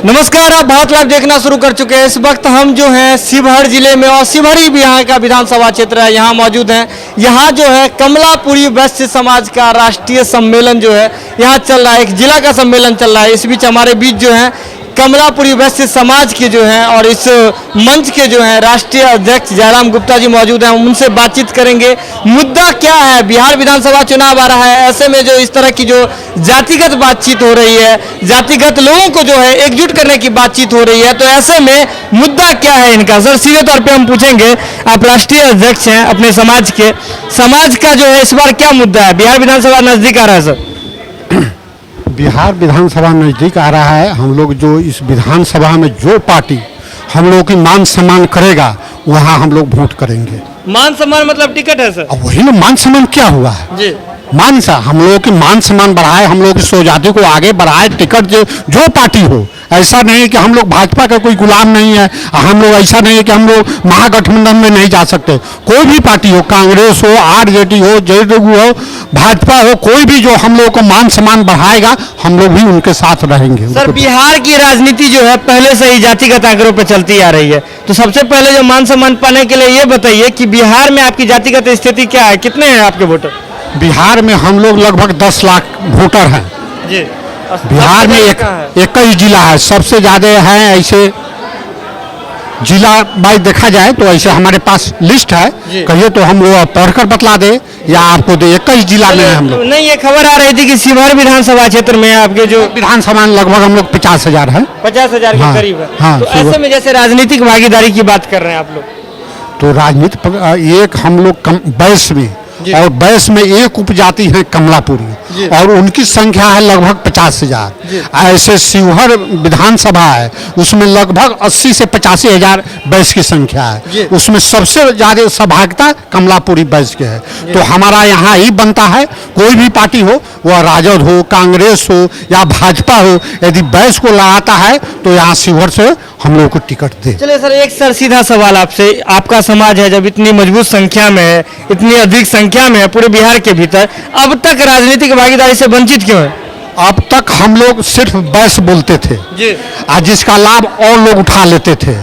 नमस्कार, आप भारत लाइव देखना शुरू कर चुके हैं। इस वक्त हम जो हैं शिवहर जिले में और शिवहर ही भी यहाँ का विधानसभा क्षेत्र है, यहाँ मौजूद हैं। यहाँ जो है कमलापुरी वैश्य समाज का राष्ट्रीय सम्मेलन जो है यहाँ चल रहा है, एक जिला का सम्मेलन चल रहा है। इस बीच हमारे बीच जो है कमलापुरी वैश्य समाज के जो हैं और इस मंच के जो हैं राष्ट्रीय अध्यक्ष जयराम गुप्ता जी मौजूद हैं। उनसे बातचीत करेंगे। मुद्दा क्या है, बिहार विधानसभा चुनाव आ रहा है, ऐसे में जो इस तरह की जो जातिगत बातचीत हो रही है, जातिगत लोगों को जो है एकजुट करने की बातचीत हो रही है, तो ऐसे में मुद्दा क्या है इनका। सर, सीधे तौर पर हम पूछेंगे, आप राष्ट्रीय अध्यक्ष हैं अपने समाज के, समाज का जो है इस बार क्या मुद्दा है? बिहार विधानसभा नजदीक आ रहा है सर। बिहार विधानसभा नज़दीक आ रहा है। हम लोग जो इस विधानसभा में जो पार्टी हम लोग की मान सम्मान करेगा वहाँ हम लोग वोट करेंगे। मान सम्मान मतलब टिकट है सर? अब वही ना मान सम्मान क्या हुआ है जी। मान सा हम लोगों की मान सम्मान बढ़ाए, हम लोग की सोजाती को आगे बढ़ाए। टिकट जो पार्टी हो, ऐसा नहीं है कि हम लोग भाजपा का कोई गुलाम नहीं है। हम लोग ऐसा नहीं है कि हम लोग महागठबंधन में नहीं जा सकते। कोई भी पार्टी हो, कांग्रेस हो, आरजेडी हो, जेडीयू हो, भाजपा हो, कोई भी जो हम लोगों को मान सम्मान बढ़ाएगा हम लोग भी उनके साथ रहेंगे। सर, बिहार की राजनीति जो है पहले से ही जातिगत आंकड़ों पर चलती आ रही है, तो सबसे पहले जो मान सम्मान पाने के लिए ये बताइए कि बिहार में आपकी जातिगत स्थिति क्या है, कितने हैं आपके वोटर? बिहार में हम लोग लगभग 10 लाख वोटर हैं जी। बिहार में। 21 जिला है, सबसे ज़्यादा है ऐसे जिला बाई देखा जाए तो ऐसे हमारे पास लिस्ट है। कहिए तो हम वो पढ़कर बतला दे या आपको दे। 21 जिला में हम लोग। नहीं, ये खबर आ रही थी कि शिवहर विधानसभा क्षेत्र में आपके जो विधानसभा लगभग हम लोग 50,000 है। 50,000 के करीब है। हाँ, तो ऐसे में जैसे राजनीतिक भागीदारी की बात कर रहे हैं आप लोग, तो राजनीति एक हम लोग बैस में, और बैस में एक उपजाति है कमलापुरी, और उनकी संख्या है लगभग 50,000। ऐसे शिवहर विधानसभा है, उसमें लगभग 80 से 85,000 बैस की संख्या है। उसमें सबसे ज़्यादा सहभागिता कमलापुरी बैस के है। तो हमारा यहाँ ही बनता है, कोई भी पार्टी हो, वह राजद हो, कांग्रेस हो या भाजपा हो, यदि बैस को लगाता है तो यहाँ शिवहर से हम लोग को टिकट दे। चलिए सर, एक सर सीधा सवाल आपसे। आपका समाज है जब इतनी मजबूत संख्या में है, इतनी अधिक संख्या में है पूरे बिहार के भीतर, अब तक राजनीतिक भागीदारी से वंचित क्यों है? अब तक हम लोग सिर्फ बैस बोलते थे और जिसका लाभ और लोग उठा लेते थे।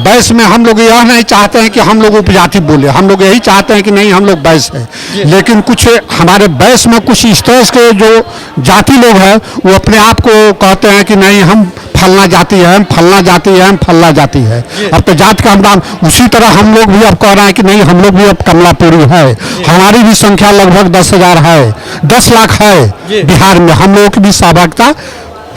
बैस में हम लोग यह नहीं चाहते हैं कि हम लोग उपजाति बोले, हम लोग यही चाहते हैं कि नहीं हम लोग बैस है। लेकिन कुछ हमारे बैस में कुछ इस तरह के जो जाति लोग हैं वो अपने आप को कहते हैं कि नहीं हम फलना जाति है, हम फलना जाति है, हम फलना जाति है। अब तो जात का हम नाम उसी तरह हम लोग भी अब कह रहे हैं कि नहीं हम लोग भी अब कमलापुरी है। हमारी भी संख्या लगभग 10,000 है, 10 लाख है बिहार में। हम लोग की भी सहभागिता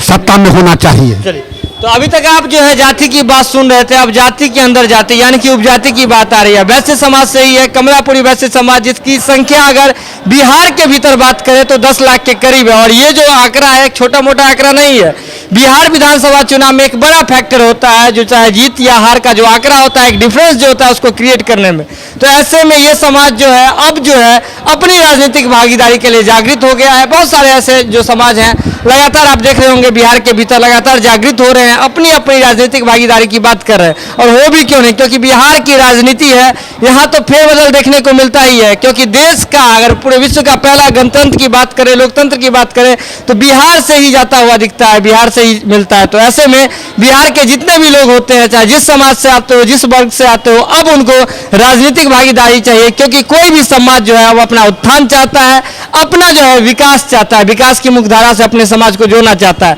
सत्ता में होना चाहिए। तो अभी तक आप जो है जाति की बात सुन रहे थे, अब जाति के अंदर जाति यानी कि उपजाति की बात आ रही है। वैश्य समाज से ही है, कमलापुरी वैश्य समाज, जिसकी संख्या अगर बिहार के भीतर बात करें तो 10 लाख के करीब है। और ये जो आंकड़ा है एक छोटा मोटा आंकड़ा नहीं है। बिहार विधानसभा चुनाव में एक बड़ा फैक्टर होता है, जो चाहे जीत या हार का जो आंकड़ा होता है, एक डिफरेंस जो होता है उसको क्रिएट करने में। तो ऐसे में ये समाज जो है अब जो है अपनी राजनीतिक भागीदारी के लिए जागृत हो गया है। बहुत सारे ऐसे जो समाज हैं लगातार आप देख रहे होंगे बिहार के भीतर लगातार जागृत हो रहे हैं, अपनी अपनी राजनीतिक भागीदारी की बात कर रहे हैं। और हो भी क्यों नहीं, क्योंकि बिहार की राजनीति है यहाँ तो फेरबदल देखने को मिलता ही है। क्योंकि देश का अगर पूरे विश्व का पहला गणतंत्र की बात करें, लोकतंत्र की बात करें, तो बिहार से ही जाता हुआ दिखता है, बिहार से ही मिलता है। तो ऐसे में बिहार के जितने भी लोग होते हैं, चाहे जिस समाज से आते हो, जिस वर्ग से आते हो, अब उनको राजनीतिक भागीदारी चाहिए। क्योंकि कोई भी समाज जो है वो अपना उत्थान चाहता है, अपना जो है विकास चाहता है, विकास की मुख्यधारा से अपने समाज को जोड़ना चाहता है।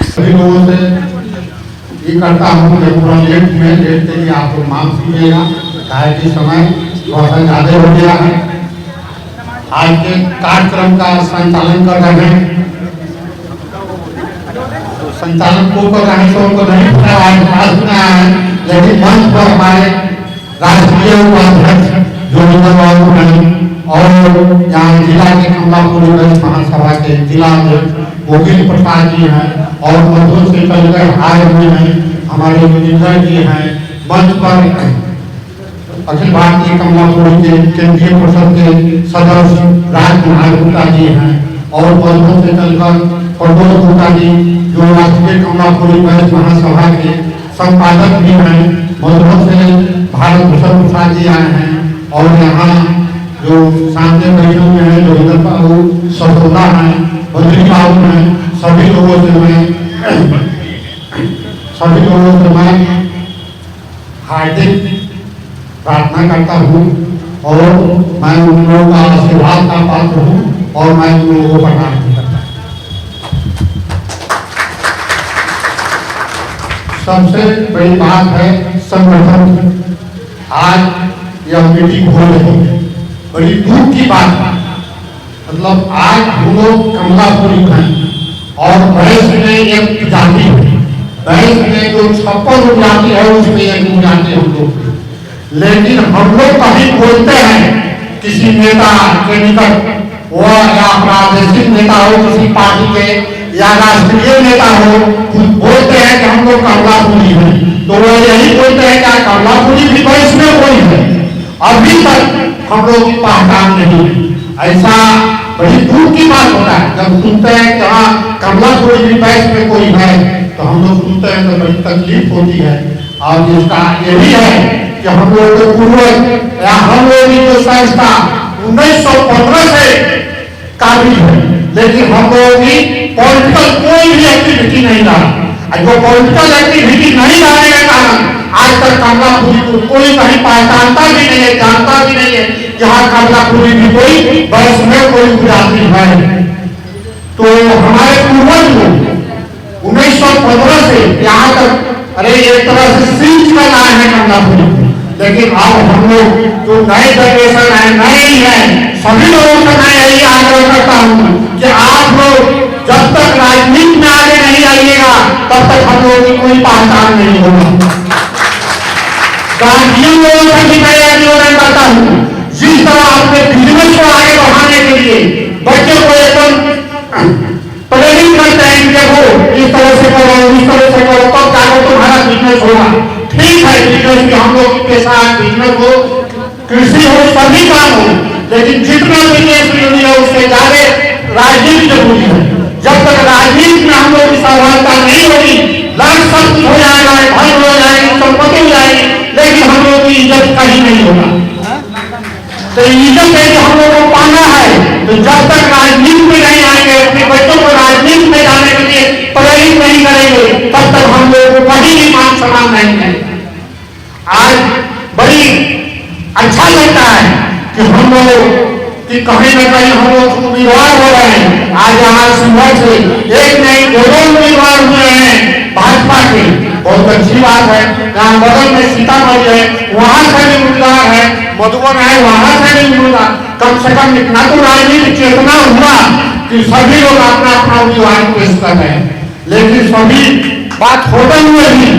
ये करता हूँ पूरा लेट के लिए आप लोग माफ कीजिएगा, चाहे कि समय थोड़ा सा ज़्यादा हो गया है। आज के कार्यक्रम का संचालन कर रहे हैं, तो संचालन को कर रहे हैं तो उनको नहीं पता आज सुना है, लेकिन मंच पर हमारे राष्ट्रीय उपाध्यक्ष जो और यहाँ जिला के कमलापुरी वैश्य महासभा के जिला गोविंद प्रसाद जी हैं और मधुर से चलकर आए हुए हैं हमारे विजेंद्र जी हैं। मंच पर अखिल भारतीय कमलापुरी के केंद्रीय परिषद के सदस्य राजकुमार गुप्ता जी हैं और मधुर से चलकर प्रबोध गुप्ता जी जो राष्ट्रीय कमलापुरी वैश्य महासभा के संपादक भी हैं। मधुर से भारत भूषण प्रसाद जी आए हैं और यहाँ जो सामने बैठे हुए हैं जोगिंदर बाबू सफोदा हैं, बद्री बाबू हैं, सभी लोगों से मैं सभी लोगों से मैं हार्दिक प्रार्थना करता हूँ और मैं उन लोगों का आशीर्वाद का पात्र हूँ और मैं उन लोगों को प्रणाम करता हूँ। सबसे बड़ी बात है संगठन। आज यह मीटिंग हो रही है, बड़ी दुख की बात है। मतलब आज हम लोग कमलापुरी हैं और बैस में एक जाति है, बैस में जो 56 जाति है उसमें एक जाति हम लोग, लेकिन हम लोग कभी बोलते हैं किसी नेता के निकट, वह या प्रादेशिक नेता हो किसी पार्टी के या राष्ट्रीय नेता हो, कुछ बोलते हैं कि हम लोग कमलापुरी हैं, तो वो यही बोलते हैं कि कमलापुरी भी बैस में कोई है। अभी तक हम लोग की पहचान नहीं है। ऐसा बड़ी दुख की बात होता है जब सुनते हैं कि हाँ कमलापुरी भी बैस में कोई है, तो हम लोग सुनते हैं तो बड़ी तकलीफ होती है। और जिसका यही है कि हम लोग के पूर्वज या हम लोग की जो संस्था 1915 से काबिल है, लेकिन हम लोगों की पॉलिटिकल कोई भी एक्टिविटी नहीं रहा। जो पॉलिटिकल एक्टिविटी नहीं रहने के कारण आज तक कमलापुरी को कोई कहीं पहचानता भी नहीं है, जानता भी नहीं है कि हाँ कमलापुरी भी कोई बैस में कोई जाति है। तो हमारे पूर्वज लोग 1915 से यहाँ तक अरे एक तरह से सींच कर आए हैं कमलापुरी, लेकिन अब हम लोग जो नए जनरेशन है, नए है, सभी लोगों से मैं यही आग्रह करता हूँ कि आप लोग जब तक राजनीति में आगे नहीं आइएगा तब तक हम लोगों की कोई पहचान नहीं होगा। गांधीयन लोगों से भी मैं निवेदन करता हूँ, जिस तरह अपने बिजनेस को आगे बढ़ाने के लिए बच्चों को एकदम प्रेरित करते हैं कि देखो इस तरह से करो, इस तरह से करो, तब जाकर तुम्हारा बिजनेस होगा। ठीक है, बिजनेस की हम लोग पेशा बिजनेस हो, कृषि हो, सभी काम हो, लेकिन जितना बिजनेस जरूरी है उससे ज्यादा राजनीति जरूरी है। जब तक राजनीति में हम लोग की सहभागिता नहीं होगी, लाख सब कुछ हो जाएगा, धन हो जाएगी, संपत्ति हो जाएगी, लेकिन हम लोग की इज्जत कहीं नहीं होगा। तो इज्जत यदि हम लोग को पाना है तो जब तक राजनीति में नहीं आएंगे, अपने बच्चों को राजनीति में जाने के लिए प्रेरित नहीं करेंगे, तब तक हम लोग को कहीं भी मान सम्मान नहीं है। आज बड़ी अच्छा लगता है कि हम लोग कि कहीं न कहीं हम लोग उम्मीदवार हो रहे हैं। आज यहाँ सुबह से एक नहीं 2 उम्मीदवार हुए हैं भाजपा के, बहुत अच्छी बात है। यहाँ बगल में सीतामढ़ी है, वहाँ से भी उम्मीदवार है, मधुबन है, वहाँ से भी उम्मीदवार। कम से कम इतना तो राजनीतिक चेतना हुआ कि सभी लोग अपना अपना उम्मीदवार पेश कर रहे हैं। लेकिन सभी बात होते हुए भी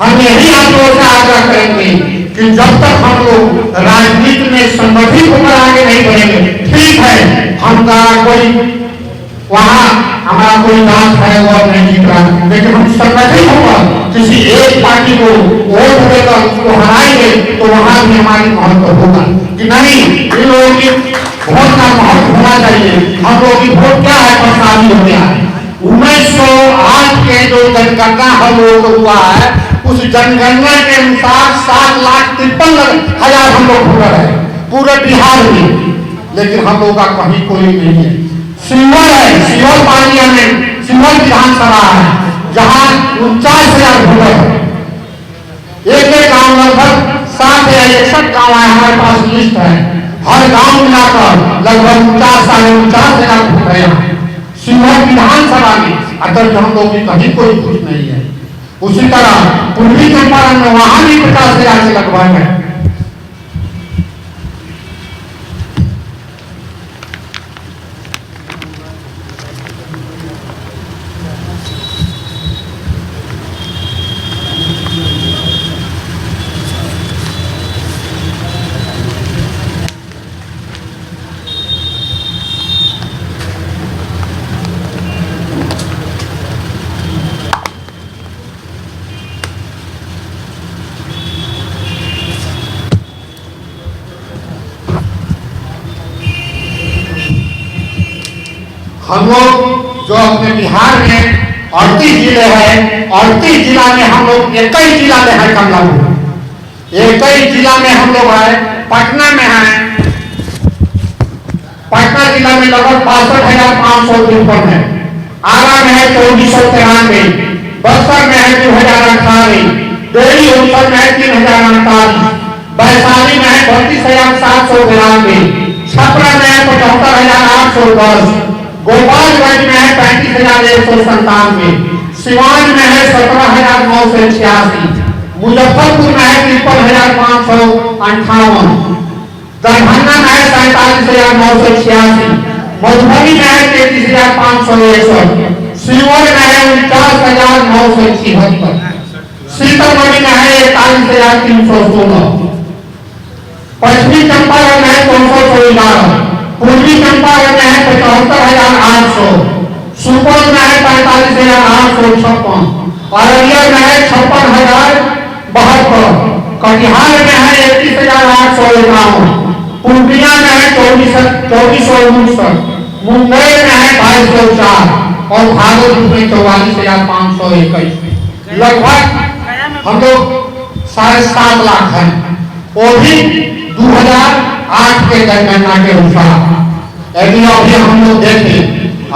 हम यही आप लोगों से आग्रह करेंगे कि जब तक हम लोग राजनीति में संगठित होकर आगे नहीं बढ़ेंगे, ठीक है हम कोई वहाँ हमारा कोई नाम है वो नहीं जीत रहा, लेकिन हम संगठित होकर किसी एक पार्टी को वोट देकर उसको हराएंगे तो वहाँ भी हमारी महत्व होगा कि नहीं, इन लोगों की वोट का महत्व होना चाहिए। हम लोगों की वोट क्या है, प्रसादी हो गया है। 1908 के जो जनगणना हम लोगों को हुआ है, उस जनगणना के अनुसार 7,53,000 हम लोग वोटर है पूरे बिहार में, लेकिन हम लोगों का कहीं कोई नहीं है। सिंगल है, सिंगल पार्लियामेंट, सिंगल विधानसभा है जहाँ 49,000 वोटर है। एक गांव लगभग 60 या 61 गांव है, हमारे पास लिस्ट है। हर गांव मिलाकर लगभग 49,000 वोटर है यहाँ सिंगल विधानसभा में। अगर हम लोग की कहीं कोई कुछ नहीं है। उसी तरह पूर्वी चंपारण में वहां भी 50,000 से लगभग है। हम लोग जो अपने बिहार में 38 जिले हैं, 38 जिला में हम लोग 21 जिला में है कमलापुर, 21 जिला में हम लोग है। पटना में है, पटना जिला में लगभग 62,553 है। आरा में है 2493, बक्सर में है 2018, डेली उत्तर में है 3048, वैशाली में है 32,792, छपरा में है 75,810, गोपालगंज में है 35,197, सिवान में है 17,986, मुजफ्फरपुर में है 53,558, दरभंगा में है 47,986, मधुबनी में है 33,561, शिवहर में है 49,976, सीतामढ़ी में है 41,316, पश्चिमी चंपारण में है 211, पूर्वी चंपारण में है 75,800, सुपौल में है 45,856, अररिया में है 56,072, कटिहार में है 31,851, पूर्णिया में है 2459, मुंगेर में है 2204 और भागलपुर में 44,521। लगभग हम लोग 7.5 लाख हैं, वो भी 2008 के जनगणना के अनुसार। यदि अभी हम लोग देखें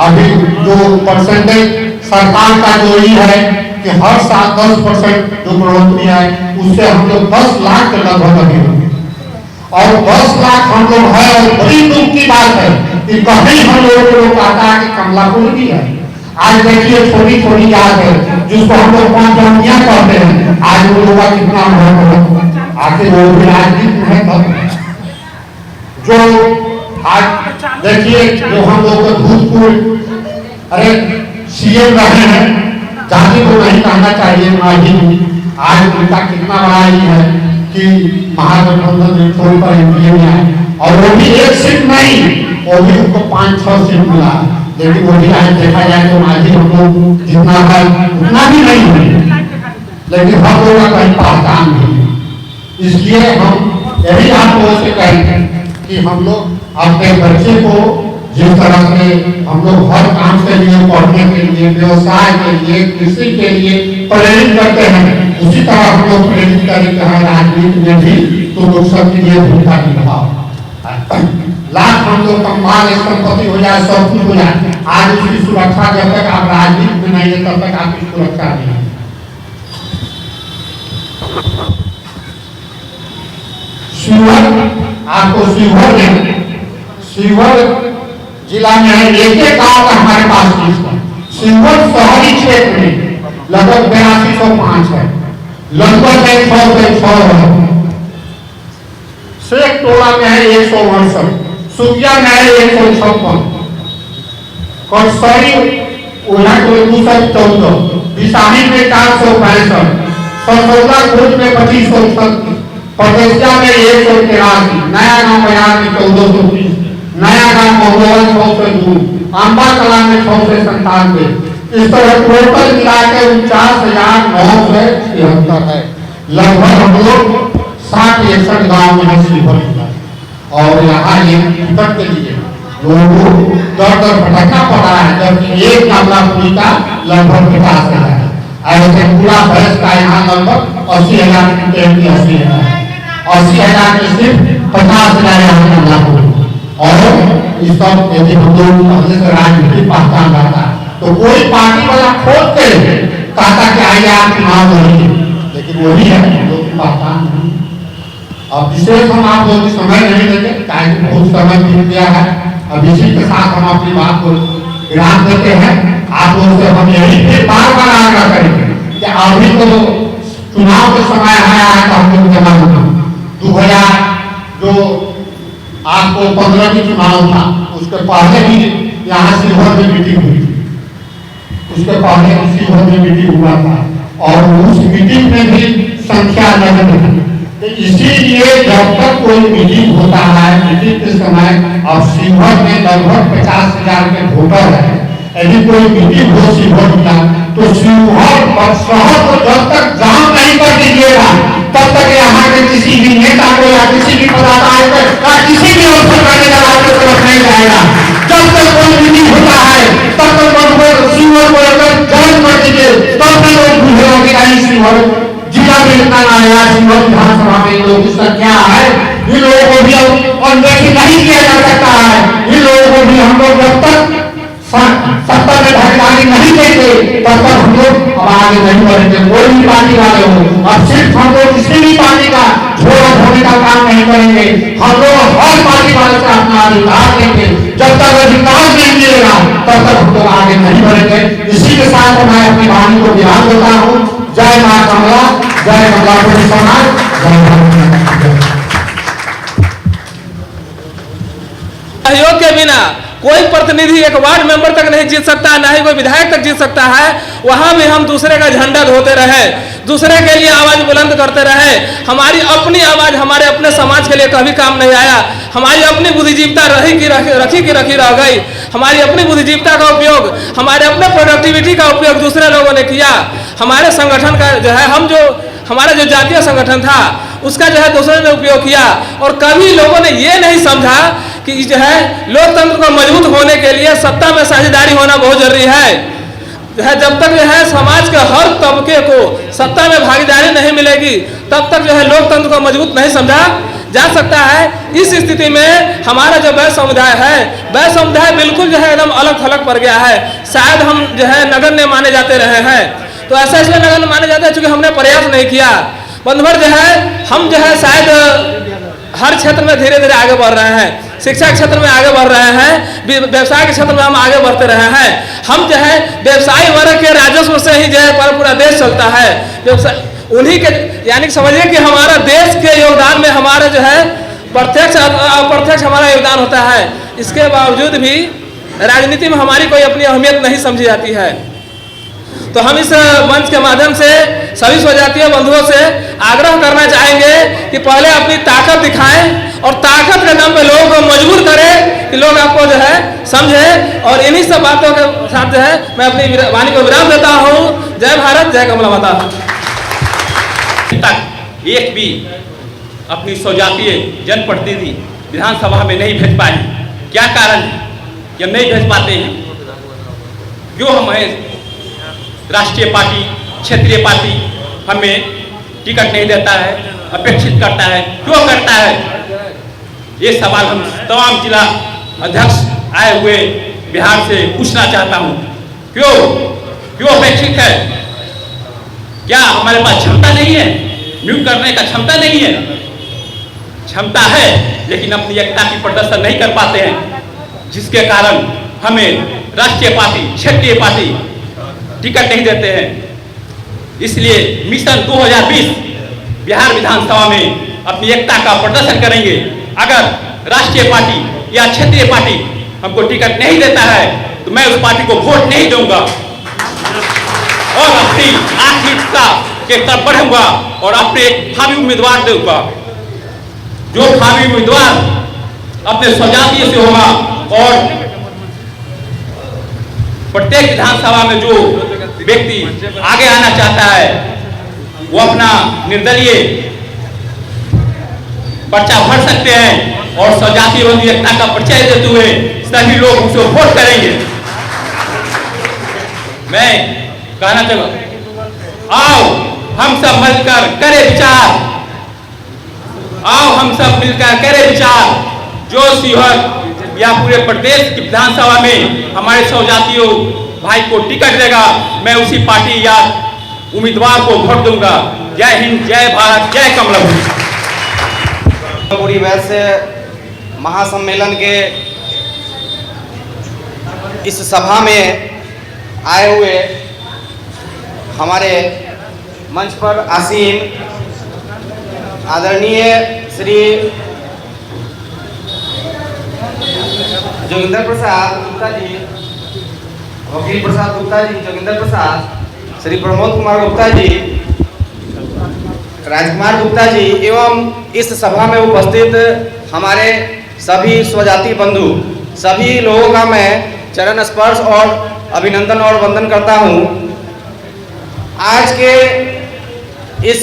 अभी जो परसेंटेज सरकार का जो ये है कि हर साल 10% जो बढ़ोतरी है, उससे हम लोग 10 लाख के लगभग अभी होंगे और 10 लाख हम लोग है। और बड़ी दुख की बात है कि कहीं हम लोग कहता है कि कमलापुर भी है। आज देखिए छोटी छोटी जात है जिसको हम लोग 5 जातियां कहते हैं, आज वो लोग का कितना महत्व है। आखिर वो भी राजनीति है तब जो आज देखिए जो हम लोग को भूतपूर्व अरे सीएम रहे हैं, जाति को नहीं कहना चाहिए माही, आज उनका कितना बड़ा ही है कि महागठबंधन रिपोर्ट पर एमपीए में आए और वो भी एक सीट नहीं, वो भी उनको 5-6 सीट मिला। लेकिन वो भी आज देखा जाए तो माही हम लोग जितना है उतना भी नहीं है, लेकिन हम लोग का कहीं पहचान नहीं है। इसलिए हम यही आप लोगों से कहेंगे कि हम लोग अपने बच्चे को जिस तरह से हम लोग हर काम के लिए, पढ़ने के लिए, व्यवसाय के लिए, कृषि के लिए प्रेरित करते हैं, उसी तरह हम लोग प्रेरित करें कि राजनीति में भी तो लोग सबके लिए भूमिका निभाओ। लाख हम लोग का माल संपत्ति हो जाए, सब कुछ हो जाए, आज उसकी सुरक्षा जब तक आप राजनीति में नहीं है तब तक आपकी सुरक्षा नहीं है। शिवहर आपको शिवहर जिला में है, एक गांव का हमारे पास शिवहर शहरी क्षेत्र में लगभग 8205 है, लगभग 100 से 6 है, शेख टोला में है 168, सुगिया में है 156, कटसरी 214, विसाही में 465, सरसौदा खुर्द में 2536, पटेसिया में 183, नया गांव बाजार में 1430, नया गांव महोदय 602, आंबा कला में 697। इस तरह टोटल मिला के 49,976 है। लगभग हम लोग 60-61 गाँव में है शिवहर जिला और यहाँ ये टिकट के लिए लोगों को दर भटकना पड़ा है, जबकि एक कमलापुरी का लगभग 50,000 है। ऐसे पूरा भैंस का यहाँ लगभग 80,000 की 80,000 80,000 में सिर्फ 50,000 यहाँ कमलापुरी। और इस सब यदि हम लोग पहले से राजनीति पहचान रहता है तो कोई पार्टी वाला खोद के कहता कि आइए आप चुनाव लड़िए, लेकिन वही है हम लोग की पहचान नहीं। अब विशेष हम आप लोग समय नहीं देंगे, चाहे बहुत समय बीत गया है। अब इसी के साथ हम अपनी बात को विराम देते हैं। आप लोगों से हम यही फिर बार आग्रह करेंगे कि अभी तो चुनाव के समय आया है तो हम लोग जमा होना 2000 जो आपको 15 की चुनाव था, उसके पहले भी यहाँ शिवहर में मीटिंग हुई थी, उसके पहले शिवहर में मीटिंग हुआ था और उस मीटिंग में भी संख्या नहीं थी। तो इसीलिए जब तक कोई मीटिंग होता है, मीटिंग के समय अब शिवहर में लगभग 50,000 के वोटर है, यदि कोई मीटिंग हो शिवहर का तो शिवहर शहर को जब तक जाम नहीं कर दीजिएगा तब तक यहाँ के किसी भी नेता को या किसी भी पदाधिकारी को या किसी भी अवसर करने का आपको तरफ नहीं जाएगा। जब तक कोई मीटिंग होता है तब तक शिवहर को लेकर जाम कर दीजिए, तब तक लोग बुझेगा कि शिवहर जिला में इतना आया, शिवहर विधानसभा में लोगों की संख्या है, इन लोगों को भी अनदेखी नहीं किया जा सकता है। इन लोगों को भी हम लोग जब तक सत्ता में भागीदारी नहीं देते तब तक हम लोग अब आगे नहीं बढ़ेंगे। कोई भी पार्टी वाले हो, अब सिर्फ हम लोग किसी भी पार्टी का झोला धोने का काम नहीं करेंगे। हम लोग हर पार्टी वाले से अपना अधिकार लेंगे। जब तक अधिकार नहीं मिलेगा तब तक हम लोग आगे नहीं बढ़ेंगे। इसी के साथ मैं अपनी वाणी को विराम देता हूँ। जय मां कमला, जय कमलापुरी समाज, जय भारत। सहयोग के बिना कोई प्रतिनिधि एक वार्ड मेंबर तक नहीं जीत सकता, ना ही कोई विधायक तक जीत सकता है। वहां भी हम दूसरे का झंडा धोते रहे, दूसरे के लिए आवाज बुलंद करते रहे। हमारी अपनी आवाज हमारे अपने समाज के लिए कभी काम नहीं आया। हमारी अपनी बुद्धिजीविता रखी की रह गई। हमारी अपनी बुद्धिजीविता का उपयोग, हमारे अपने प्रोडक्टिविटी का उपयोग दूसरे लोगों ने किया। हमारे संगठन का जो है, हमारा जो जातीय संगठन था उसका जो है दूसरे ने उपयोग किया। और कभी लोगों ने ये नहीं समझा कि जो है लोकतंत्र को मजबूत होने के लिए सत्ता में साझेदारी होना बहुत जरूरी है। जब तक जो है समाज के हर तबके को सत्ता में भागीदारी नहीं मिलेगी तब तक जो है लोकतंत्र को मजबूत नहीं समझा जा सकता है। इस स्थिति में हमारा जो वैश्य समुदाय है, वैश्य समुदाय बिल्कुल जो है एकदम अलग थलग पड़ गया है। शायद हम जो है नगण्य माने जाते रहे हैं, तो ऐसा इसलिए नगण्य माने जाते हैं क्योंकि हमने प्रयास नहीं किया। बंधुवर जो है हम जो है शायद हर क्षेत्र में धीरे धीरे आगे बढ़ रहे हैं। शिक्षा के क्षेत्र में आगे बढ़ रहे हैं, व्यवसाय के क्षेत्र में हम आगे बढ़ते रहे हैं। हम जो है व्यवसायी वर्ग के राजस्व से ही जो है पूरा देश चलता है। व्यवसाय उन्हीं के, यानी समझिए कि हमारा देश के योगदान में हमारा जो है प्रत्यक्ष अप्रत्यक्ष हमारा योगदान होता है। इसके बावजूद भी राजनीति में हमारी कोई अपनी अहमियत नहीं समझी जाती है। तो हम इस मंच के माध्यम से सभी स्वजातीय बंधुओं से आग्रह करना चाहेंगे कि पहले अपनी ताकत दिखाएं और ताकत के दम पे लोगों को मजबूर करें कि लोग आपको जो है समझे। और इन्हीं सब बातों के साथ जो है मैं अपनी वाणी को विराम देता हूँ। जय भारत, जय कमला माता। तक एक भी अपनी स्वजातीय जनप्रतिनिधि विधानसभा में नहीं भेज पाए। क्या कारण है कि हम नहीं भेज पाते हैं? क्यों हमें राष्ट्रीय पार्टी, क्षेत्रीय पार्टी हमें टिकट नहीं देता है, अपेक्षित करता है? क्यों करता है? ये सवाल हम तमाम जिला अध्यक्ष आए हुए बिहार से पूछना चाहता हूँ। क्यों अपेक्षित है? क्या हमारे पास क्षमता नहीं है? नियुक्त करने का क्षमता नहीं है? क्षमता है लेकिन अपनी एकता की प्रदर्शन नहीं कर पाते हैं, जिसके कारण हमें राष्ट्रीय पार्टी, क्षेत्रीय पार्टी टिकट नहीं देते हैं। इसलिए मिशन 2020 बिहार विधानसभा में अपनी एकता का प्रदर्शन करेंगे। अगर राष्ट्रीय पार्टी या क्षेत्रीय पार्टी हमको टिकट नहीं देता है तो मैं उस पार्टी को वोट नहीं दूंगा और अपनी आखिरता के तरफ बढ़ूंगा और अपने भावी उम्मीदवार दूंगा। जो भावी उम्मीदवार अपने स्वजातीय से होगा और प्रत्येक विधानसभा में जो व्यक्ति आगे आना चाहता है वो अपना निर्दलीय पर्चा भर सकते हैं और स्वजातीय बंधु एकता का परिचय देते हुए सभी लोग उसे वोट करेंगे। मैं कहना चाहूंगा, आओ हम सब मिलकर करें विचार, आओ हम सब मिलकर करें विचार। जो शिवहर या पूरे प्रदेश की विधानसभा में हमारे स्वजातीय भाई को टिकट देगा मैं उसी पार्टी या उम्मीदवार को वोट दूंगा। जय हिंद, जय भारत, जय कमलापुरी। पूरी वैश्य महासम्मेलन के इस सभा में आए हुए हमारे मंच पर आसीन आदरणीय श्री जोगिंदर प्रसाद गुप्ता जी, वकील प्रसाद गुप्ता जी, जोगिंदर प्रसाद, श्री प्रमोद कुमार गुप्ता जी, राजकुमार गुप्ता जी एवं इस सभा में उपस्थित हमारे सभी स्वजाति बंधु, सभी लोगों का मैं चरण स्पर्श और अभिनंदन और वंदन करता हूं। आज के इस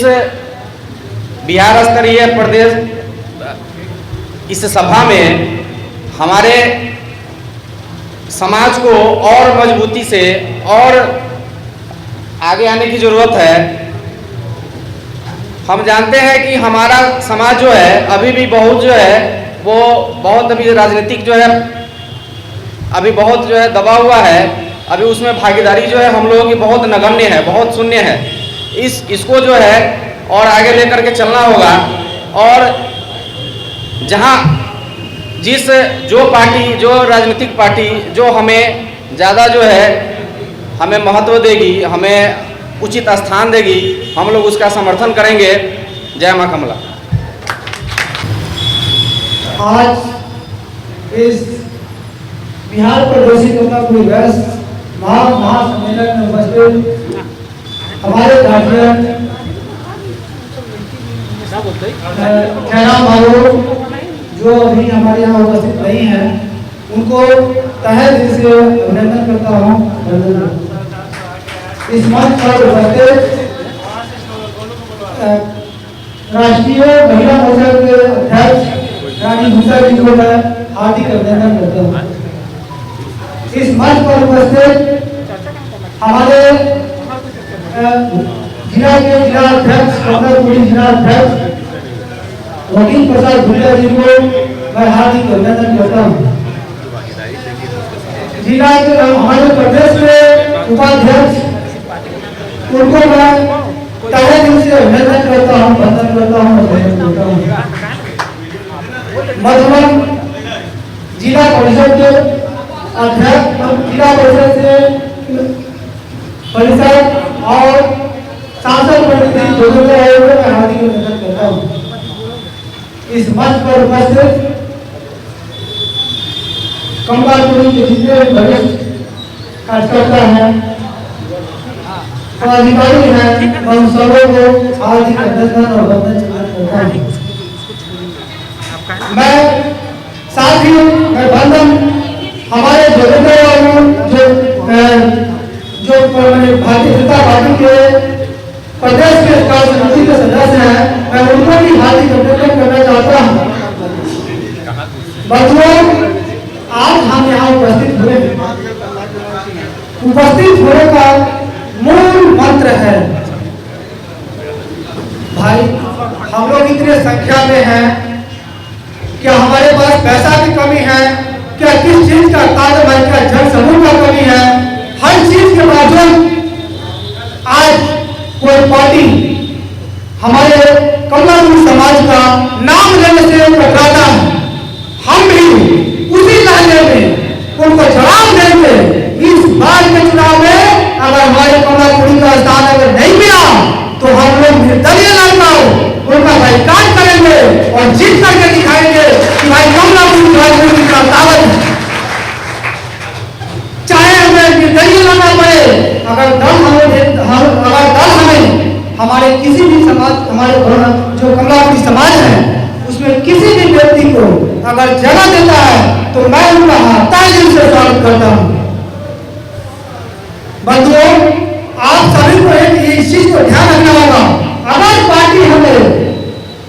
बिहार स्तरीय प्रदेश इस सभा में हमारे समाज को और मजबूती से और आगे आने की ज़रूरत है। हम जानते हैं कि हमारा समाज जो है अभी भी बहुत जो है वो बहुत अभी राजनीतिक जो है अभी बहुत जो है दबा हुआ है, अभी उसमें भागीदारी जो है हम लोगों की बहुत नगण्य है, बहुत शून्य है। इसको जो है और आगे लेकर के चलना होगा। और जहां जो राजनीतिक पार्टी जो हमें ज़्यादा जो है हमें महत्व देगी, हमें उचित स्थान देगी, हम लोग उसका समर्थन करेंगे। जय मां कमला। आज इस बिहार प्रदेशी कमला पुरी बैस महासम्मेलन में उपस्थित हमारे गार्जियन जयराम बाबू जो अभी हमारे यहाँ उपस्थित नहीं है, उनको तहे दिल से अभिनंदन करता हूँ। इस मंच पर उपस्थित राष्ट्रीय महिला मोर्चा के अध्यक्ष रानी भूषा जी को मैं हार्दिक अभिनंदन करता हूँ। इस मंच पर उपस्थित हमारे जिला के जिला अध्यक्ष कमलापुरी जिला अध्यक्ष वकील प्रसाद भुल्ला जी को मैं हार्दिक अभिनंदन करता हूँ। जिला के हमारे प्रदेश के उपाध्यक्ष उनको मैं तहे दिल से अभिनंदन करता हूँ, वंदन करता हूँ। मधुबन जिला परिषद के अध्यक्ष, जिला परिषद से परिषद और सांसद प्रतिनिधि दोनों के आए हुए मैं हार्दिक अभिनंदन करता हूँ। इस मंच पर उपस्थित कमलापुरी के जितने वरिष्ठ कार्यकर्ता हैं, अधिकारी हैं, मैं उन सबों को हार्दिक अभिनंदन और वंदन करता हूँ। मैं साथ ही वंदन हमारे जो भारतीय जनता पार्टी के प्रदेश के कार्य समिति के सदस्य हैं, मैं उनको भी हार्दिक अभिनंदन करना चाहता हूँ। बंधुओं, आज हम यहाँ उपस्थित हुए, उपस्थित होने का मूल मंत्र है भाई, हम लोग इतने संख्या में हैं, क्या हमारे पास पैसा की कमी है, क्या किस चीज का ताकत है, क्या जन समूह का कमी है, हर चीज के बावजूद आज कोई पार्टी हमारे कमलापुरी समाज का नाम लेने से कतराता है। हम भी उसी लहजे में उनको जवाब देंगे। इस बार के चुनाव में अगर हमारे कमलापुरी का स्थान अगर नहीं मिला तो हम लोग निर्दलीय लड़कर उनका बाइकाट करेंगे और जीत करके दिखाएंगे कि भाई कमलापुरी राजनीति का ताकत है। चाहे हमें निर्दलीय लड़ना पड़े, अगर दल हमें हमारे किसी भी समाज, हमारे जो कमलापुरी समाज है उसमें किसी भी व्यक्ति को अगर जगह देता है तो मैं उनका तहे दिल से स्वागत करता हूँ। बंधुओं, आप सभी को इस चीज को ध्यान रखना होगा, अगर पार्टी हमें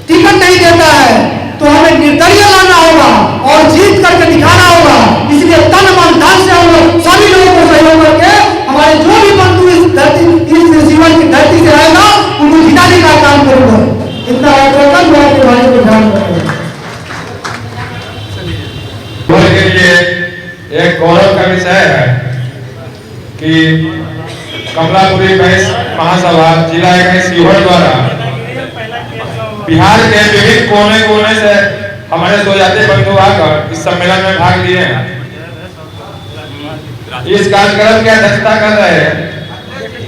टिकट नहीं देता है तो हमें निर्दलीय लाना होगा और जीत करके दिखाना होगा। इसलिए तन मन धन से हम लोग सभी लोगों को सहयोग करके हमारे जो भी बंधु इस जीवन की धरती से आएगा उनको जिताने का काम करूंगा। इतना कर मैं आपके भाई को ध्यान रखूंगा। के लिए एक गौरव का विषय है कि कमलापुरी बैस महासभा जिला इकाई सीहोर द्वारा बिहार के विभिन्न कोने कोने से हमारे स्वजातीय बंधु आकर इस सम्मेलन में भाग लिए हैं। इस कार्यक्रम की अध्यक्षता कर रहे हैं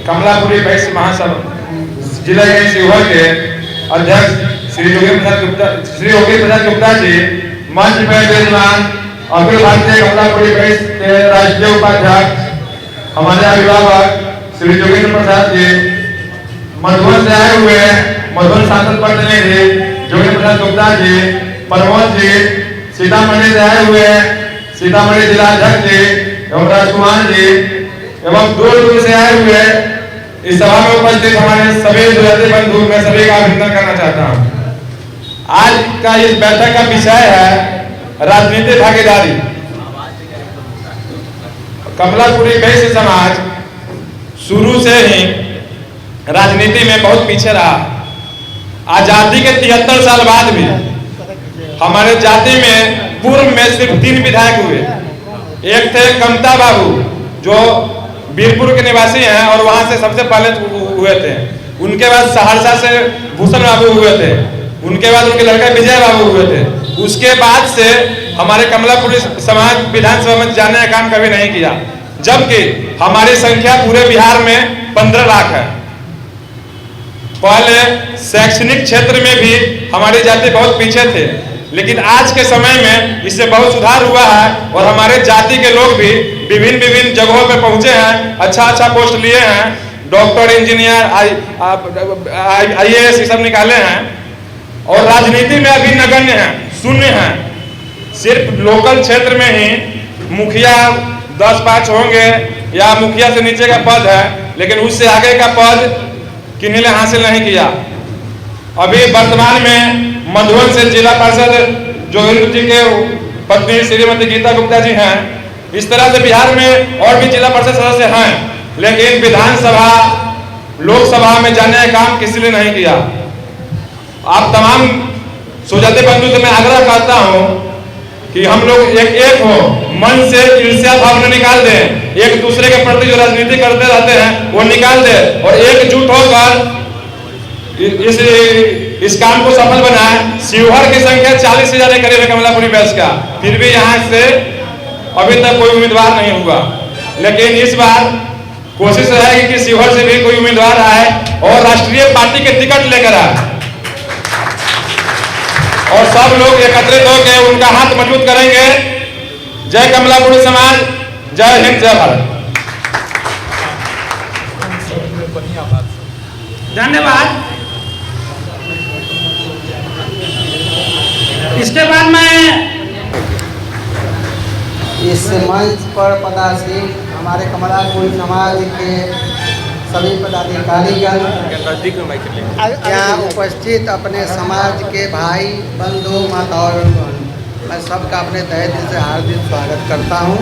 कमलापुरी बैस महासभा जिला इकाई सीहोर के अध्यक्ष श्री योगी प्रसाद गुप्ता जी, मंच में विराजमान अखिल भारतीय कमलापुरी बैस के राष्ट्रीय उपाध्यक्ष हमारे अभिभावक श्री जोगेंद्र प्रसाद जी, मधुबन से आए हुए मधुबन सांसद प्रतिनिधि जोगेंद्र प्रसाद गुप्ता जी, प्रमोद जी, सीतामढ़ी से आए हुए सीतामढ़ी जिला अध्यक्ष जी एवं राजकुमार जी एवं दूर दूर से आए हुए इस सभा में उपस्थित हमारे सभी स्वजातीय बंधु, मैं सभी का अभिनंदन करना चाहता हूँ। आज का इस बैठक का विषय है राजनीतिक भागीदारी। कमलापुरी बैस समाज शुरू से ही राजनीति में बहुत पीछे रहा। आजादी के 73 साल बाद भी हमारे जाति में पूर्व में सिर्फ 3 विधायक हुए। एक थे कमता बाबू जो बीरपुर के निवासी हैं और वहां से सबसे पहले हुए थे। उनके बाद सहरसा से भूषण बाबू हुए थे। उनके बाद उनके लड़का विजय बाबू हुए थे। उसके बाद से हमारे कमलापुरी समाज विधानसभा में जाने का काम कभी नहीं किया, जबकि हमारी संख्या पूरे बिहार में 15 लाख है। पहले शैक्षणिक क्षेत्र में भी हमारी जाति बहुत पीछे थे, लेकिन आज के समय में इससे बहुत सुधार हुआ है और हमारे जाति के लोग भी विभिन्न जगहों पर पहुंचे हैं, अच्छा पोस्ट लिए हैं, डॉक्टर, इंजीनियर, IAS ये सब निकाले हैं और राजनीति में अभी नगण्य हैं, शून्य हैं। सिर्फ लोकल क्षेत्र में ही मुखिया 10-5 होंगे या मुखिया से नीचे का पद है, लेकिन उससे आगे का पद किन्हीं ने हासिल नहीं किया। अभी वर्तमान में मधुबन से जिला पार्षद जोगिंद्र जी के पत्नी श्रीमती गीता गुप्ता जी हैं। इस तरह से बिहार में और भी जिला परिषद सदस्य हैं, लेकिन विधानसभा, लोकसभा में जाने का काम किसी ने नहीं किया। आप तमाम सुजाति बंधु से मैं आग्रह करता हूं कि हम लोग एक हो, मन से ईर्ष्या भावना निकाल दें, एक दूसरे के प्रति जो राजनीति करते रहते हैं वो निकाल दें और एकजुट होकर इस काम को सफल बनाए। शिवहर की संख्या 40 से ज्यादा करीब है कमलापुरी बैच का, फिर भी यहाँ से अभी तक कोई उम्मीदवार नहीं हुआ, लेकिन इस बार कोशिश रहेगी कि शिवहर से भी कोई उम्मीदवार आए और राष्ट्रीय पार्टी के टिकट लेकर आए और सब लोग एकत्रित होकर उनका हाथ मजबूत करेंगे। जय कमलापुरी समाज, जय हिंद, जय भारत। धन्यवाद। इसके बाद मैं इस मंच पर पदासीन हमारे कमलापुरी समाज के सभी पदाधिकारीगण, यहाँ उपस्थित अपने समाज के भाई बंधु माताओं, मैं सबका अपने तहे दिल से हार्दिक स्वागत करता हूँ।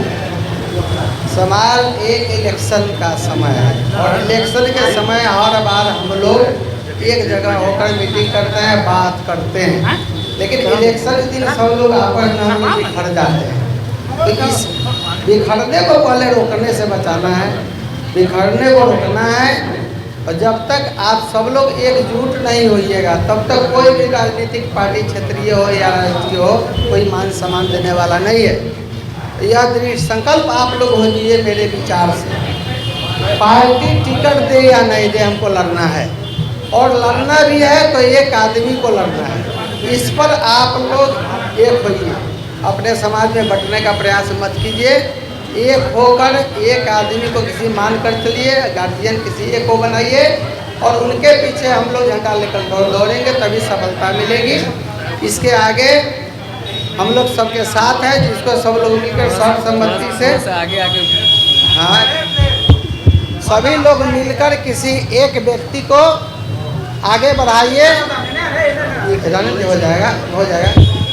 समाज एक इलेक्शन का समय है और इलेक्शन के समय हर बार हम लोग एक जगह होकर मीटिंग करते हैं, बात करते हैं, लेकिन इलेक्शन के दिन सब लोग आपस में बिखर जाते हैं। तो इस बिखरने को पहले रोकने से बचाना है, बिखरने को रोकना है। और जब तक आप सब लोग एकजुट नहीं होइएगा तब तक कोई भी राजनीतिक पार्टी, क्षेत्रीय हो या राष्ट्रीय हो, कोई मान सम्मान देने वाला नहीं है। यह दृढ़ संकल्प आप लोग हो जाइए मेरे विचार से। पार्टी टिकट दे या नहीं दे, हमको लड़ना है और लड़ना भी है तो एक आदमी को लड़ना है। इस पर आप लोग एक होइए, अपने समाज में बंटने का प्रयास मत कीजिए। एक होकर एक आदमी को किसी मान कर चलिए, गार्जियन किसी एक को बनाइए और उनके पीछे हम लोग झंडा लेकर दौड़ेंगे, तभी सफलता मिलेगी। इसके आगे हम लोग सबके साथ हैं, जिसको सब लोग मिलकर सर्वसम्मति से आगे हाँ, सभी लोग मिलकर किसी एक व्यक्ति को आगे बढ़ाइए, हो जाएगा।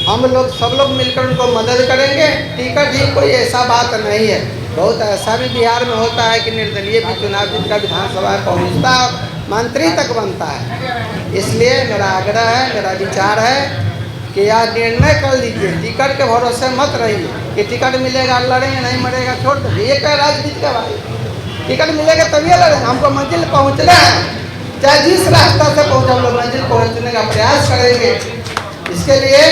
हम लोग सब लोग मिलकर उनको मदद करेंगे। टिकट ही कोई ऐसा बात नहीं है, बहुत ऐसा भी बिहार में होता है कि निर्दलीय भी चुनाव जिनका विधानसभा पहुँचता है, मंत्री तक बनता है। इसलिए मेरा आग्रह है, मेरा विचार है कि यह निर्णय कर लीजिए, टिकट के भरोसे मत रहिए कि टिकट मिलेगा लड़ेंगे, नहीं मरेगा छोड़ देंगे। ये क्या राजनीति का भाई, टिकट मिलेगा तभी लड़ेंगे। हमको मंजिल पहुँचना है, चाहे जिस रास्ता से पहुँचे हम लोग मंजिल पहुँचने का प्रयास करेंगे। इसके लिए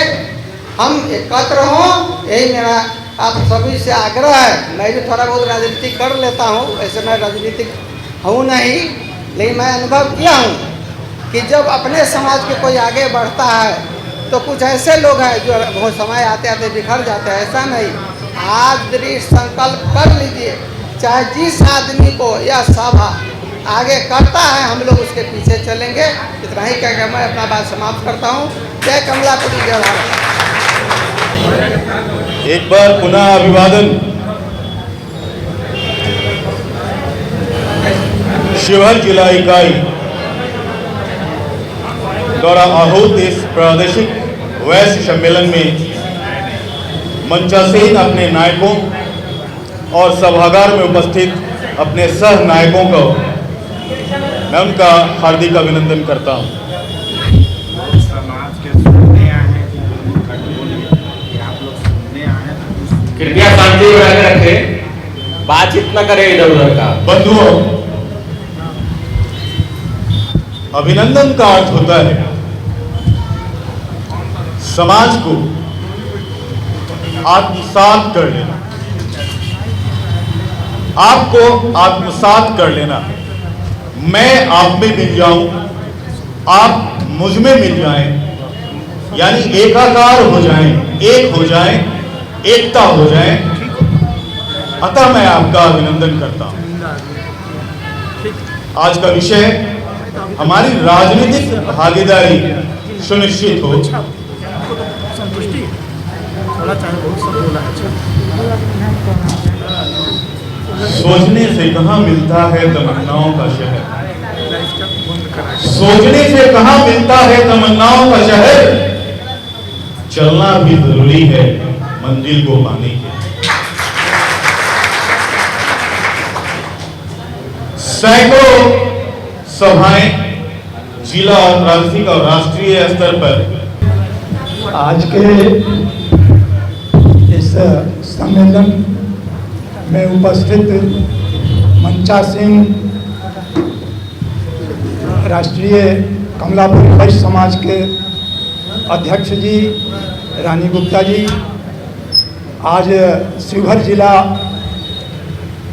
हम एकत्र हों, यही मेरा आप सभी से आग्रह है। मैं भी थोड़ा बहुत राजनीति कर लेता हूँ, ऐसे मैं राजनीतिक हूँ नहीं, लेकिन मैं अनुभव किया हूँ कि जब अपने समाज के कोई आगे बढ़ता है तो कुछ ऐसे लोग हैं जो बहुत समय आते आते बिखर जाते हैं। ऐसा नहीं, आज दृढ़ संकल्प कर लीजिए, चाहे जिस आदमी को यह सभा आगे करता है हम लोग उसके पीछे चलेंगे। इतना ही कहकर मैं अपना बात समाप्त करता हूँ। जय कमलापुरी, जय भारत। एक बार पुनः अभिवादन। शिवहर जिला इकाई द्वारा आहूत इस प्रादेशिक वैश्य सम्मेलन में मंचासीन अपने नायकों और सभागार में उपस्थित अपने सह नायकों को मैं उनका हार्दिक अभिनंदन करता हूं। कृपया शांति बना के रखें, बातचीत न करें इधर उधर का। बंधुओं, अभिनंदन का अर्थ होता है समाज को आत्मसात कर लेना, आपको आत्मसात कर लेना। मैं आप में मिल जाऊं, आप मुझ में मिल जाएं, यानी एकाकार हो जाएं, एक हो जाएं, एकता हो जाएं। अतः मैं आपका अभिनंदन करता हूं। आज का विषय हमारी राजनीतिक भागीदारी सुनिश्चित हो। सोचने से कहाँ मिलता है तमन्नाओं का शहर, सोचने से कहाँ मिलता है तमन्नाओं का शहर, चलना भी जरूरी है मंजिल को पाने के। सैकड़ों सभाएं जिला और प्रांतीय और राष्ट्रीय स्तर पर आज के इस सम्मेलन में उपस्थित मंचासीन राष्ट्रीय कमलापुरी वैश्य समाज के अध्यक्ष जी रानी गुप्ता जी, आज शिवहर जिला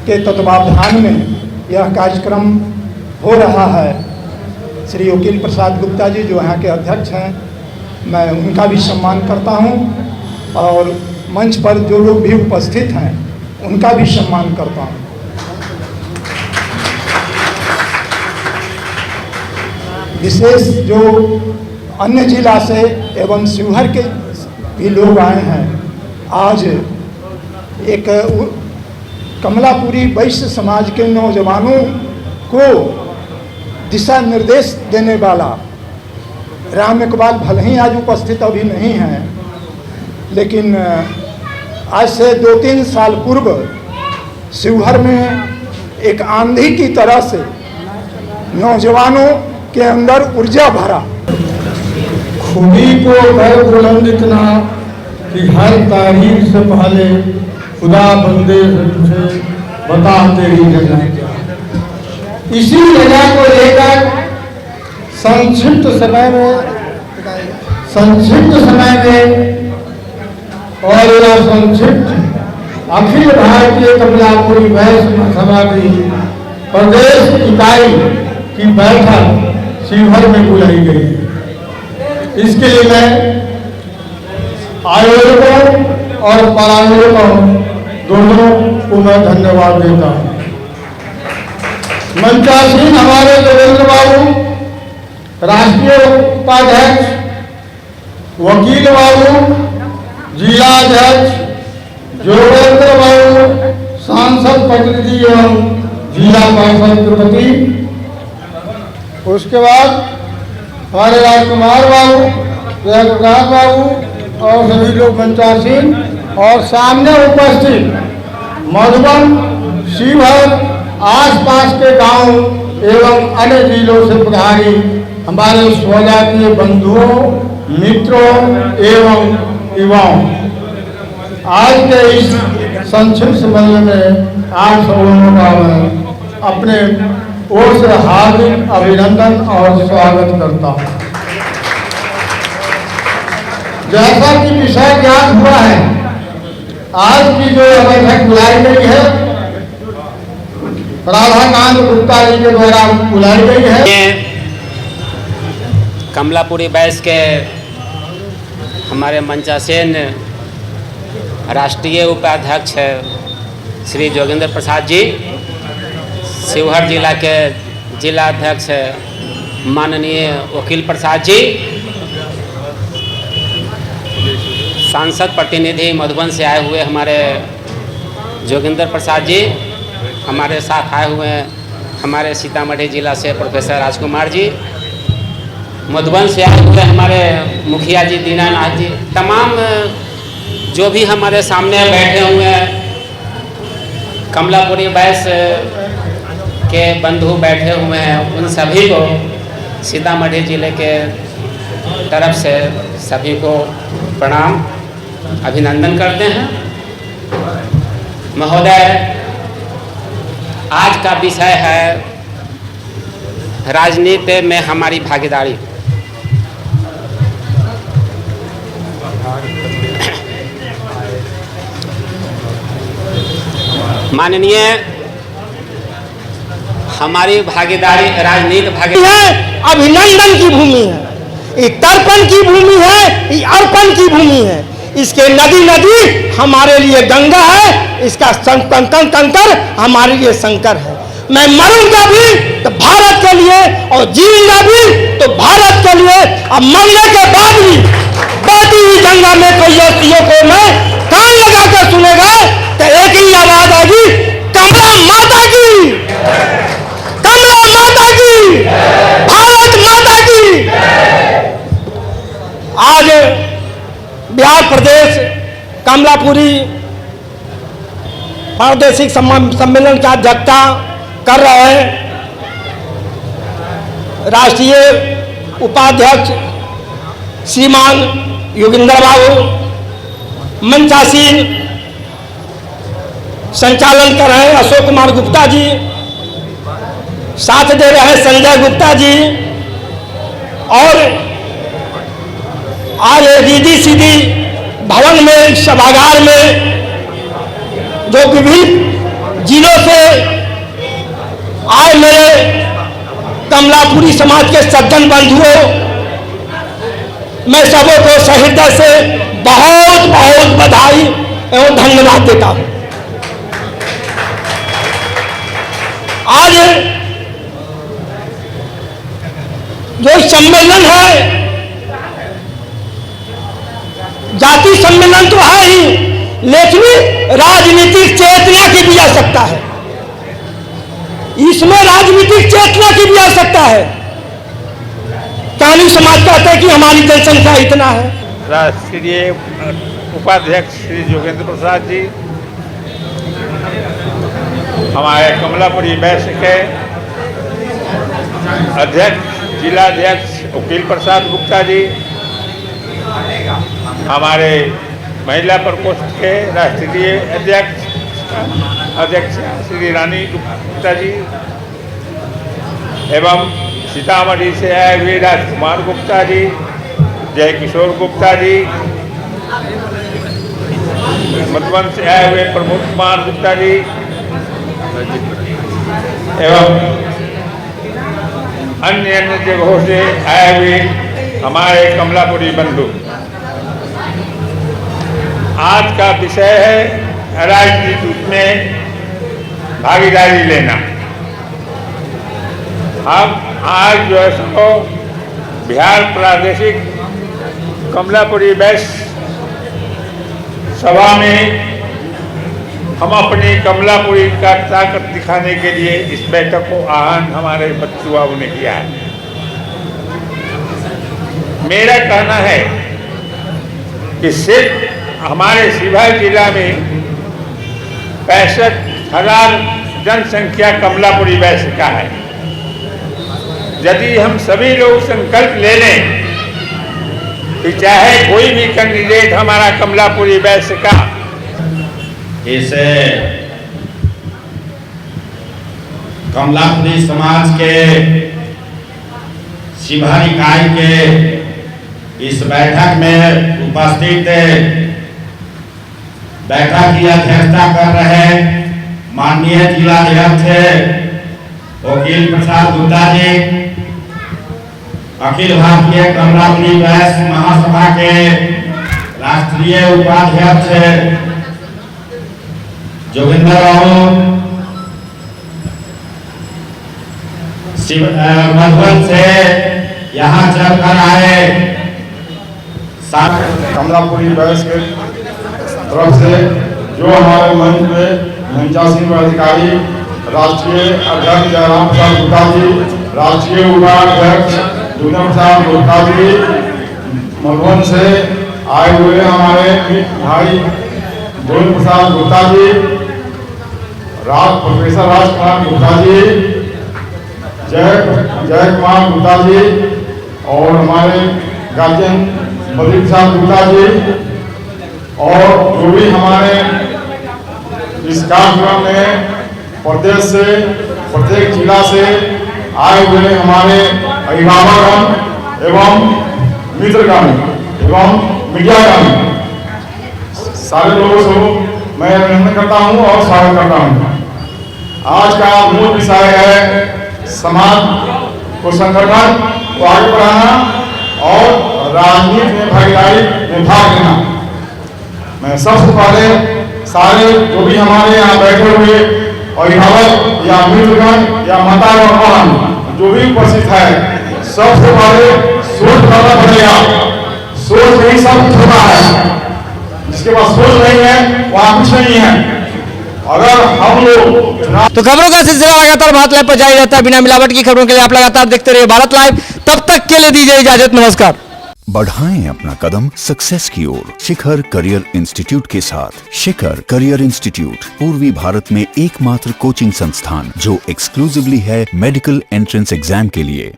के तत्वावधान में यह कार्यक्रम हो रहा है। श्री वकील प्रसाद गुप्ता जी जो यहाँ के अध्यक्ष हैं, मैं उनका भी सम्मान करता हूँ और मंच पर जो लोग भी उपस्थित हैं उनका भी सम्मान करता हूँ। विशेष जो अन्य जिला से एवं शिवहर के भी लोग आए हैं, आज एक कमलापुरी वैश्य समाज के नौजवानों को दिशा निर्देश देने वाला राम इकबाल भले ही आज उपस्थित अभी नहीं हैं, लेकिन आज से 2-3 साल पूर्व शिवहर में एक आंधी की तरह से नौजवानों के अंदर ऊर्जा भरा। खुदी को कर बुलंद इतना कि हर तारीख से पहले खुदा बंदे से तुझे बता तेरी जगह क्या। इसी जगह को लेकर संक्षिप्त समय में और यह संक्षिप्त अखिल भारतीय कमलापुरी वैश्य सभा की प्रदेश इकाई की बैठक शिवहर में बुलाई गई है। इसके लिए मैं आयोजकों और परायोजकों दोनों को मैं धन्यवाद देता हूँ। मंचासीन हमारे देवेंद्र बाबू, राष्ट्रीय उपाध्यक्ष वकील बाबू, जिला अध्यक्ष जोगेंद्र बाबू, सांसद प्रतिनिधि एवं जिला पार्षद तिरुपति, उसके बाद हमारे राजकुमार बाबू, जयप्रकाश बाबू और सभी लोग मंचासीन और सामने उपस्थित मधुबन, शिवहर, आसपास के गांव एवं अन्य जिलों से पधारी हमारे स्वजातीय बंधुओं, मित्रों एवं युवाओं, आज के इस संक्षिप्त सम्मेलन में आप सब लोगों का मैं अपने ओर से हार्दिक अभिनंदन और स्वागत करता हूँ। जैसा कि विषय ज्ञात हुआ है, आज की जो बैठक बुलाई गई है राधाकांत गुप्ता जी के द्वारा बुलाई गई है। कमलापुरी वैश्य के हमारे मंचासीन राष्ट्रीय उपाध्यक्ष श्री जोगेंद्र प्रसाद जी, शिवहर जिला के जिला अध्यक्ष माननीय वकील प्रसाद जी, सांसद प्रतिनिधि मधुबन से आए हुए हमारे जोगेंद्र प्रसाद जी, हमारे साथ आए हुए हमारे सीतामढ़ी जिला से प्रोफेसर राजकुमार जी, मधुबन से आए हुए हमारे मुखिया जी दीनानाथ जी, तमाम जो भी हमारे सामने बैठे हुए कमलापुरी वैश्य के बंधु बैठे हुए हैं, उन सभी को सीतामढ़ी जिले के तरफ से सभी को प्रणाम, अभिनंदन करते हैं। महोदय, आज का विषय है राजनीति में हमारी भागीदारी। माननीय, हमारी भागीदारी राजनीति भागीदारी अभिनंदन की भूमि है, ये तर्पण की भूमि है, ये अर्पण की भूमि है। इसके नदी नदी हमारे लिए गंगा है, इसका कंकड़ कंकड़ हमारे लिए शंकर है। मैं मरूंगा भी तो भारत के लिए और जीऊंगा भी तो भारत के लिए। अब मरने के बाद भी बहती हुई गंगा में कोई व्यक्तियों को मैं कान लगा कर सुनेगा तो एक ही आवाज आएगी, कमला माता की, कमला माता की, भारत माता की। आज बिहार प्रदेश कमलापुरी प्रादेशिक सम्मेलन की अध्यक्षता कर रहे हैं राष्ट्रीय उपाध्यक्ष श्रीमान योगेंद्र बाबू, मंचासीन संचालन कर रहे हैं अशोक कुमार गुप्ता जी, साथ दे रहे हैं संजय गुप्ता जी, और आज रिद्धि सिद्धि भवन में सभागार में जो विभिन्न जिलों से आए मेरे कमलापुरी समाज के सज्जन बंधुओं, मैं सबों को सहृदय से बहुत बहुत बधाई एवं धन्यवाद देता हूं। आज जो सम्मेलन है, जाति सम्मेलन तो है ही, लेकिन राजनीतिक चेतना की भी आवश्यकता है। इसमें राजनीतिक चेतना की भी आवश्यकता है। कानूनी समाज कहते हैं कि हमारी जनसंख्या इतना है। राष्ट्रीय उपाध्यक्ष श्री योगेंद्र प्रसाद जी, हमारे कमलापुरी वैश्य के अध्यक्ष जिलाध्यक्ष वकील प्रसाद गुप्ता जी, हमारे महिला प्रकोष्ठ के राष्ट्रीय अध्यक्ष श्री रानी गुप्ता जी, एवं सीतामढ़ी से आए हुए राजकुमार गुप्ता जी, जय किशोर गुप्ता जी, मधुबन से आए हुए प्रमोद कुमार गुप्ता जी, एवं अन्य जगहों से आए हुए हमारे कमलापुरी बंधु। आज का विषय है राजनीति में भागीदारी लेना। हम आज जो है सो बिहार प्रादेशिक कमलापुरी वैश्य सभा में हम अपनी कमलापुरी का ताकत दिखाने के लिए इस बैठक को आह्वान हमारे बच्चुओं ने किया है। मेरा कहना है कि सिर्फ हमारे सीवाई जिला में 65,000 जनसंख्या कमलापुरी वैश्य का है। यदि हम सभी लोग संकल्प ले लें कि चाहे कोई भी कैंडिडेट हमारा कमलापुरी वैश्य का इस कमलापुरी समाज के शिवहर इकाई के इस बैठक में उपस्थित बैठक की अध्यक्षता कर रहे माननीय जिलाध्यक्ष वकील प्रसाद गुप्ता जी, अखिल भारतीय कमलापुरी वैश्य महासभा के राष्ट्रीय उपाध्यक्ष जोगिंदर बाबू, मधुबन से यहाँ चलकर आए कमलापुरी वैश्य के तरफ से जो हमारे मंच में मंचासीन अधिकारी राष्ट्रीय अध्यक्ष जयराम प्रसाद गुप्ता जी, राष्ट्रीय उपाध्यक्ष जोगिंदर प्रसाद गुप्ता जी, मधुबन से आए हुए हमारे भाई जोगिंदर प्रसाद गुप्ता जी, प्रोफेसर राजकुमार गुप्ता जी, जय कुमार गुप्ता जी, और हमारे गार्जियन बद्री प्रसाद गुप्ता जी, और जो भी हमारे इस कार्यक्रम में प्रदेश से, प्रत्येक जिला से आए हुए हमारे अभिभावकगण एवं मित्रगण एवं मीडियागण सारे लोगों से मैं अभिनंदन करता हूं और स्वागत करता हूं। आज का मूल विषय है समाज को संगठन को आगे बढ़ाना और राजनीति में भागीदारी में भाग लेना। मैं सबसे पहले सारे जो भी हमारे यहाँ बैठे हुए अभिभावक या मित्रगण या माता और बहन जो भी उपस्थित है, सबसे पहले सोच करना पड़ेगा। सोच नहीं सब कुछ होता है, जिसके पास सोच नहीं है वहाँ कुछ नहीं है। अगर हम लोग तो खबरों का सिलसिला लगातार भारत लाइव पर जारी रहता है। बिना मिलावट की खबरों के लिए आप लगातार देखते रहिए भारत लाइव। तब तक के लिए दीजिए इजाजत, नमस्कार। बढ़ाएं अपना कदम सक्सेस की ओर शिखर करियर इंस्टीट्यूट के साथ। शिखर करियर इंस्टीट्यूट पूर्वी भारत में एकमात्र कोचिंग संस्थान जो एक्सक्लूसिवली है मेडिकल एंट्रेंस एग्जाम के लिए।